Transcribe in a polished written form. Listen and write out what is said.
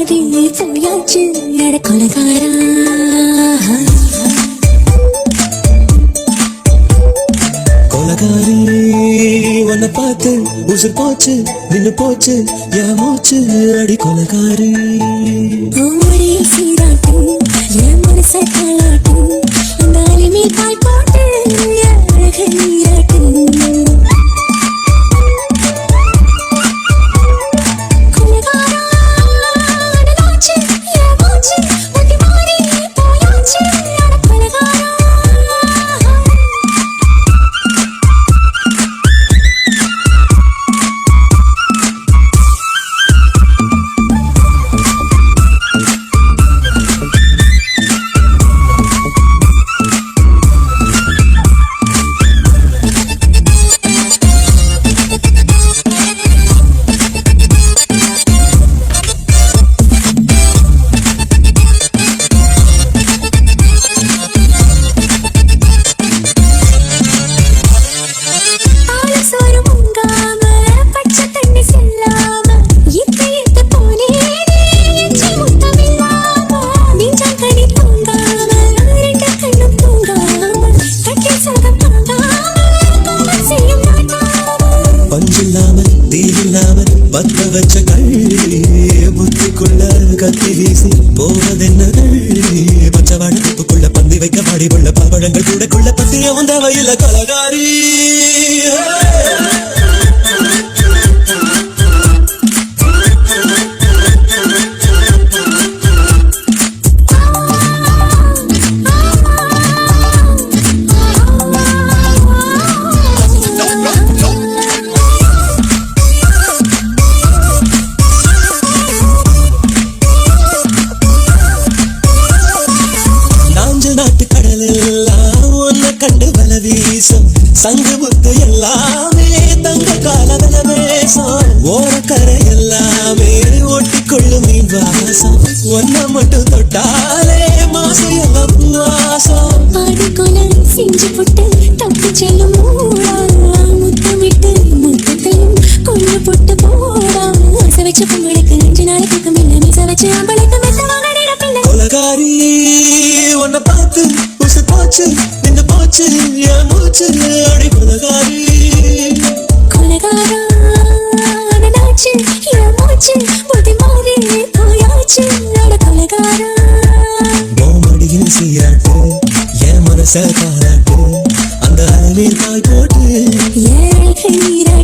போனதே போயாச்சு அட கொலகாரா. கொலகாரி உன்னை பார்த்து உசுர் போச்சு நின்னு போச்சு என் மூச்சு அடி கொலகாரி. ஓடி சீராட்டு என் மனச தாளாட்டு அந்த அலிமே தாய் போட்டு அழக நீராட்டு. பத்த வச்ச கள்ளி புத்திக்குள்ள கத்தி வீசி போவதென்ன கள்ளி பச்சை வடப்புக்குள்ள பந்தி வைக்க பாடி உள்ள பவழங்கள் கூடக்குள்ள பத்திய வந்த வயல கலகாரி. சங்கு முத்து எல்லாமே தங்க காலவன வேசம் ஓரக்கரை எல்லாமே ஒட்டிக்கொள்ளும் மீன் வாசம் ஒன்ன மட்டும் தொட்டாலே மாசம் எல்லாம் வாசம். ஆடிக்கொலை செஞ்சு போட்டு தப்பி செல்லும் முத்தமிட்டு முத்தத்தையும் கொண்டு போட்டு போடா. ஆசை வச்ச பொங்கலுக்கு 5 நாள் பக்கம் இல்லை மீச வச்சு அவளுக்கு மெத்தமாக நிரப்பில்லை. கொலகாரி உன்னை பார்த்து உசு போச்சு நின்று போச்சு என் மூச்சு அடி கொலகாரி. கொலகாரா நாச்சு என் மூச்சு புதி மாறி போயாச்சு அட கொலகாரா. மடியில் சீராட்டு என் மனச காலாட்டு அந்த அருளில் கால் போட்டு ஏழை நீரா